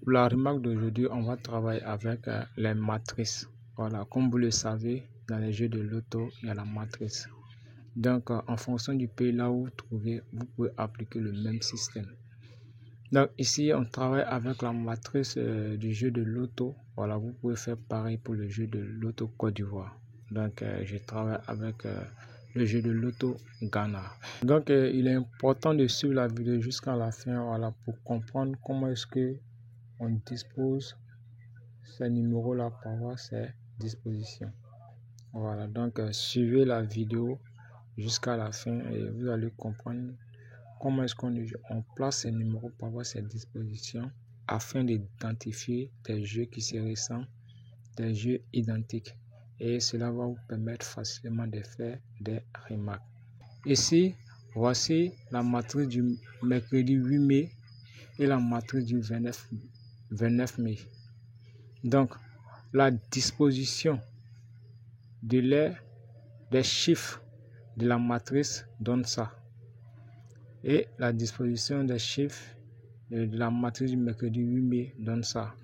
Pour la remarque d'aujourd'hui, on va travailler avec les matrices. Voilà, comme vous le savez, dans les jeux de loto, il y a la matrice. Donc, en fonction du pays là où vous trouvez, vous pouvez appliquer le même système. Donc, ici, on travaille avec la matrice du jeu de loto. Voilà, vous pouvez faire pareil pour le jeu de loto Côte d'Ivoire. Donc, je travaille avec le jeu de loto Ghana. Donc, il est important de suivre la vidéo jusqu'à la fin, voilà, pour comprendre comment est-ce que on dispose ces numéros-là pour avoir ces dispositions. Voilà, donc suivez la vidéo jusqu'à la fin et vous allez comprendre comment est-ce qu'on place ces numéros pour avoir ces dispositions afin d'identifier des jeux qui se ressemblent, des jeux identiques. Et cela va vous permettre facilement de faire des remarques. Ici, voici la matrice du mercredi 8 mai et la matrice du 29 mai. Donc, la disposition des chiffres de la matrice donne ça. Et la disposition des chiffres de la matrice du mercredi 8 mai donne ça.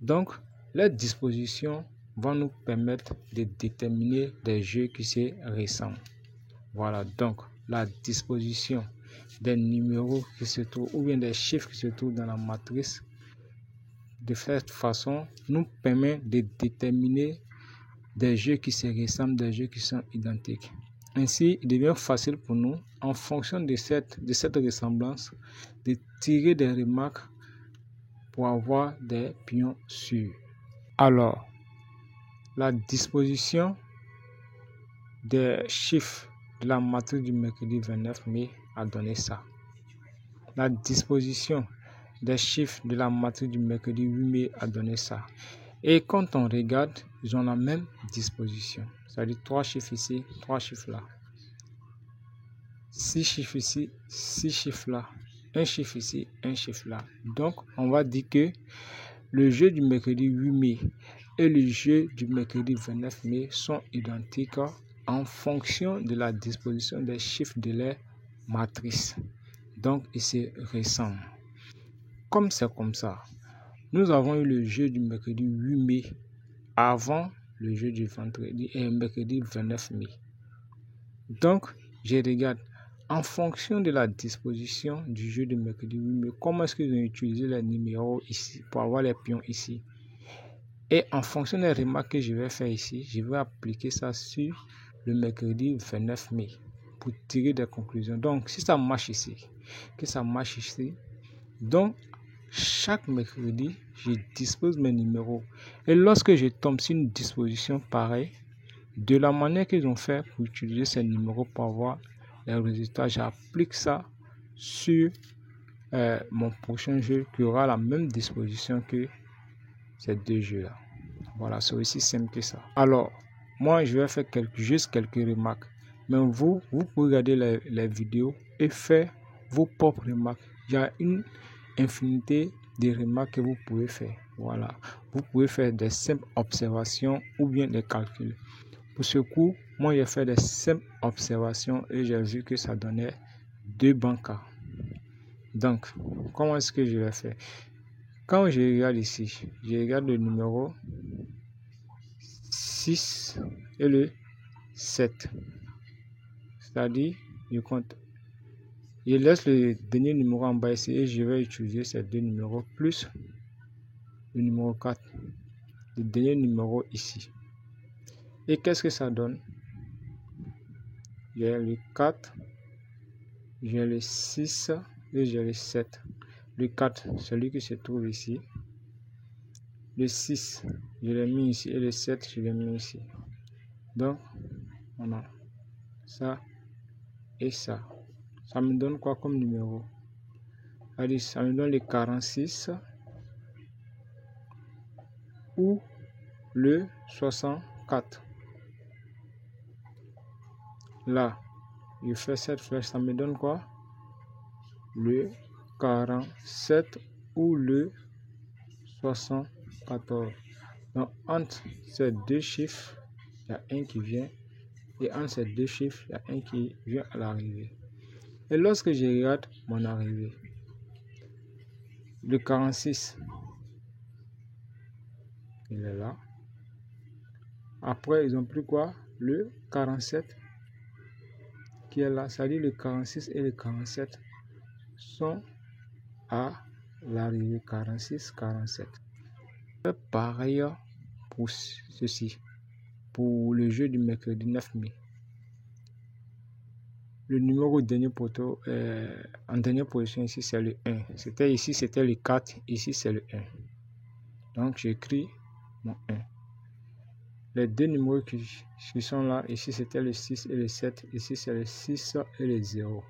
Donc, les dispositions vont nous permettre de déterminer des jeux qui se ressemblent. Voilà, donc la disposition des numéros qui se trouvent ou bien des chiffres qui se trouvent dans la matrice de cette façon nous permet de déterminer des jeux qui se ressemblent, des jeux qui sont identiques. Ainsi, il devient facile pour nous, en fonction de cette ressemblance, de tirer des remarques pour avoir des pions sûrs. Alors, la disposition des chiffres de la matrice du mercredi 29 mai a donné ça. La disposition des chiffres de la matrice du mercredi 8 mai a donné ça. Et quand on regarde, ils ont la même disposition. C'est-à-dire 3 chiffres ici, 3 chiffres là. 6 chiffres ici, 6 chiffres là. Un chiffre ici, un chiffre là. Donc, on va dire que le jeu du mercredi 8 mai et le jeu du mercredi 29 mai sont identiques en fonction de la disposition des chiffres de leur matrice. Donc, ils se ressemblent. Comme c'est comme ça, nous avons eu le jeu du mercredi 8 mai avant le jeu du mercredi 29 mai. Donc, je regarde en fonction de la disposition du jeu du mercredi 8 mai, comment est-ce qu'ils ont utilisé les numéros ici pour avoir les pions ici. Et en fonction des remarques que je vais faire ici, je vais appliquer ça sur le mercredi 29 mai pour tirer des conclusions. Donc, si ça marche ici, que ça marche ici, donc chaque mercredi, je dispose mes numéros. Et lorsque je tombe sur une disposition pareille, de la manière qu'ils ont fait pour utiliser ces numéros pour avoir les résultats, j'applique ça sur mon prochain jeu qui aura la même disposition que ces deux jeux-là. Voilà, c'est aussi simple que ça. Alors, moi, je vais faire juste quelques remarques. Mais vous pouvez regarder les vidéos et faire vos propres remarques. Il y a une infinité de remarques que vous pouvez faire. Voilà. Vous pouvez faire des simples observations ou bien des calculs. Pour ce coup, moi, j'ai fait des simples observations et j'ai vu que ça donnait 2 bons cas. Donc, comment est-ce que je vais faire? Quand je regarde ici, je regarde le numéro 6 et le 7. C'est-à-dire, je compte. Je laisse le dernier numéro en bas ici et je vais utiliser ces 2 numéros plus le numéro 4. Le dernier numéro ici. Et qu'est-ce que ça donne? J'ai le 4, j'ai le 6 et j'ai le 7. Le 4, celui qui se trouve ici. Le 6, je l'ai mis ici et le 7, je l'ai mis ici. Donc, on a ça et ça. Ça me donne quoi comme numéro? Allez, ça me donne le 46 ou le 64. Là, je fais cette flèche, ça me donne quoi? Le 47 ou le 74. Donc, entre ces 2 chiffres, il y a un qui vient. Et entre ces 2 chiffres, il y a un qui vient à l'arrivée. Et lorsque je regarde mon arrivée, le 46, il est là. Après, ils ont pris quoi? Le 47 qui est là. C'est-à-dire le 46 et le 47 sont à l'arrivée. 46, 47. Pareil pour ceci. Pour le jeu du mercredi 9 mai. Le numéro dernier poteau en dernière position ici, c'est le 1. Ici, c'était le 4. Ici, c'est le 1. Donc, j'écris mon 1. Les deux numéros qui sont là, ici, c'était le 6 et le 7. Ici, c'est le 6 et le 0.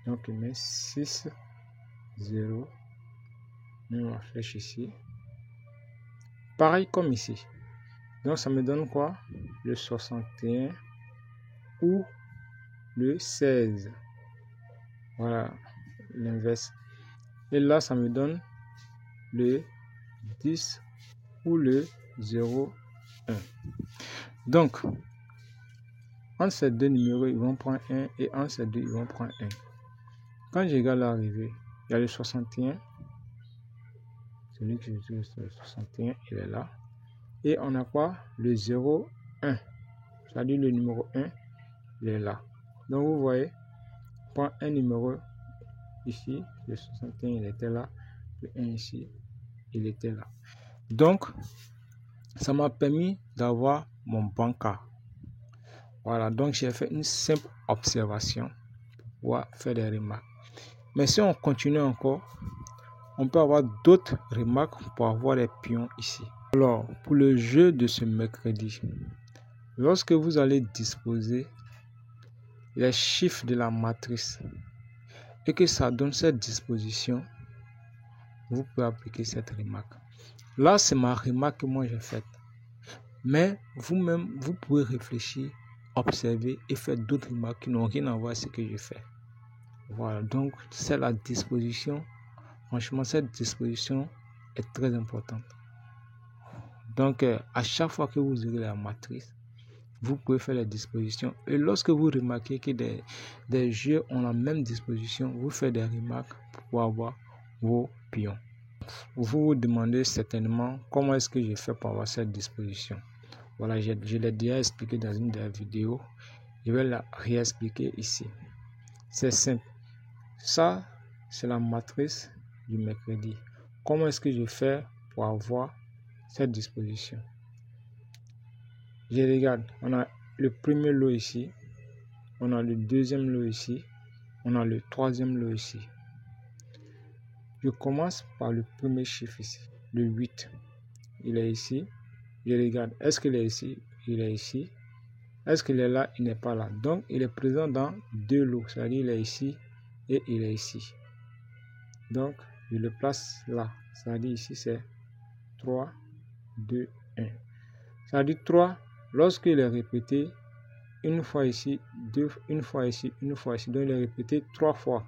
Donc, je mets 6, 0. Je mets ma flèche ici. Pareil comme ici. Donc, ça me donne quoi? Le 61 ou le 16. Voilà, l'inverse. Et là, ça me donne le 10 ou le 0, 1. Donc, entre ces deux numéros, ils vont prendre 1 et entre ces deux, ils vont prendre 1. Quand je regarde l'arrivée, il y a le 61. Celui que je trouve, c'est le 61, il est là. Et on a quoi? Le 0, 1. C'est-à-dire le numéro 1, il est là. Donc, vous voyez, on prend un numéro ici, le 61, il était là. Le 1 ici, il était là. Donc, ça m'a permis d'avoir mon banca. Voilà, donc j'ai fait une simple observation pour pouvoir faire des remarques. Mais si on continue encore, on peut avoir d'autres remarques pour avoir les pions ici. Alors, pour le jeu de ce mercredi, lorsque vous allez disposer les chiffres de la matrice et que ça donne cette disposition, vous pouvez appliquer cette remarque. Là, c'est ma remarque que moi j'ai faite. Mais vous-même, vous pouvez réfléchir, observer et faire d'autres remarques qui n'ont rien à voir avec ce que je fais. Voilà, donc c'est la disposition. Franchement, cette disposition est très importante. Donc, à chaque fois que vous aurez la matrice, vous pouvez faire les dispositions. Et lorsque vous remarquez que des jeux ont la même disposition, vous faites des remarques pour avoir vos pions. Vous vous demandez certainement comment est-ce que je fais pour avoir cette disposition. Voilà, je l'ai déjà expliqué dans une des vidéos. Je vais la réexpliquer ici. C'est simple. Ça, c'est la matrice du mercredi. Comment est-ce que je fais pour avoir cette disposition? Je regarde. On a le premier lot ici. On a le deuxième lot ici. On a le troisième lot ici. Je commence par le premier chiffre ici. Le 8. Il est ici. Je regarde. Est-ce qu'il est ici? Il est ici. Est-ce qu'il est là? Il n'est pas là. Donc, il est présent dans deux lots. C'est-à-dire, il est ici et il est ici. Donc, je le place là. C'est-à-dire, ici, c'est 3, 2, 1. C'est-à-dire, 3, lorsqu'il est répété, une fois ici, une fois ici, une fois ici. Donc, il est répété 3 fois.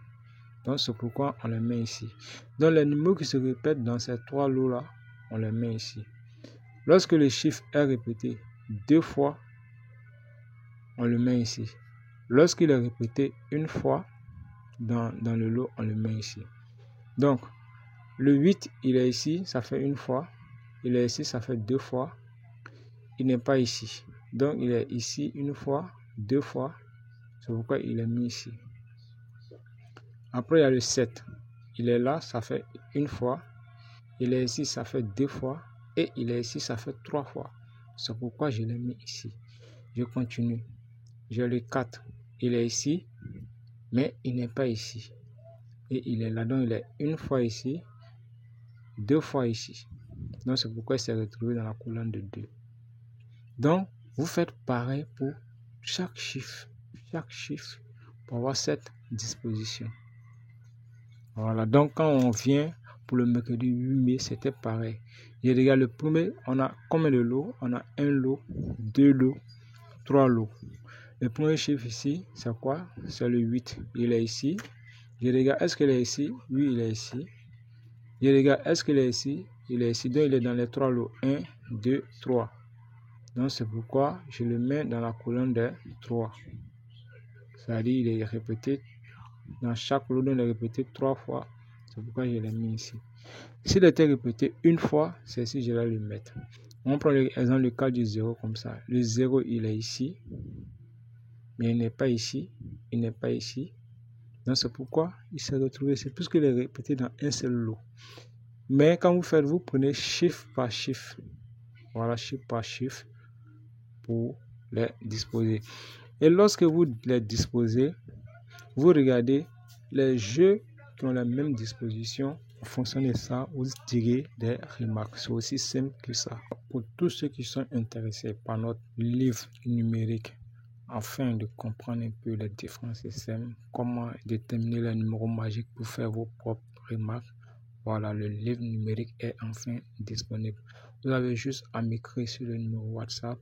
Donc, c'est pourquoi on le met ici. Donc, les numéros qui se répètent dans ces 3 lots-là, on les met ici. Lorsque le chiffre est répété 2 fois, on le met ici. Lorsqu'il est répété une fois dans le lot, on le met ici. Donc, le 8, il est ici, ça fait une fois. Il est ici, ça fait 2 fois. Il n'est pas ici. Donc, il est ici une fois, 2 fois. C'est pourquoi il est mis ici. Après, il y a le 7. Il est là, ça fait une fois. Il est ici, ça fait 2 fois. Et il est ici, ça fait 3 fois. C'est pourquoi je l'ai mis ici. Je continue. J'ai le 4. Il est ici, mais il n'est pas ici. Et il est là. Donc, il est une fois ici, 2 fois ici. Donc, c'est pourquoi il s'est retrouvé dans la colonne de 2. Donc, vous faites pareil pour chaque chiffre pour avoir cette disposition. Voilà. Donc, quand on vient pour le mercredi 8 mai, c'était pareil. Et regarde, le premier, on a combien de lots? On a un lot, 2 lots, 3 lots. Le premier chiffre ici, c'est quoi? C'est le 8. Il est ici. Je regarde, est-ce qu'il est ici? Oui, il est ici. Je regarde, est-ce qu'il est ici? Il est ici. Donc, il est dans les 3 lots. 1, 2, 3. Donc, c'est pourquoi je le mets dans la colonne de 3. C'est-à-dire, il est répété dans chaque lot, il est répété 3 fois. C'est pourquoi je l'ai mis ici. S'il était répété une fois, c'est ici je vais le mettre. On prend l'exemple le cas du 0 comme ça. Le 0, il est ici, mais il n'est pas ici, il n'est pas ici. Donc c'est pourquoi il s'est retrouvé ici, puisqu'il est répété dans un seul lot. Mais quand vous faites, vous prenez chiffre par chiffre. Voilà, chiffre par chiffre pour les disposer. Et lorsque vous les disposez, vous regardez les jeux qui ont la même disposition. En fonction de ça, vous tirez des remarques. C'est aussi simple que ça. Pour tous ceux qui sont intéressés par notre livre numérique, afin de comprendre un peu les différents systèmes, comment déterminer les numéros magiques pour faire vos propres remarques, voilà, le livre numérique est enfin disponible. Vous avez juste à m'écrire sur le numéro WhatsApp.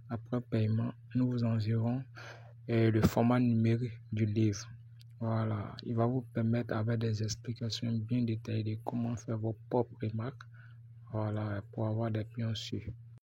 Après paiement, nous vous enverrons le format numérique du livre. Voilà, il va vous permettre avec des explications bien détaillées de comment faire vos propres remarques, voilà, pour avoir des pions sûrs.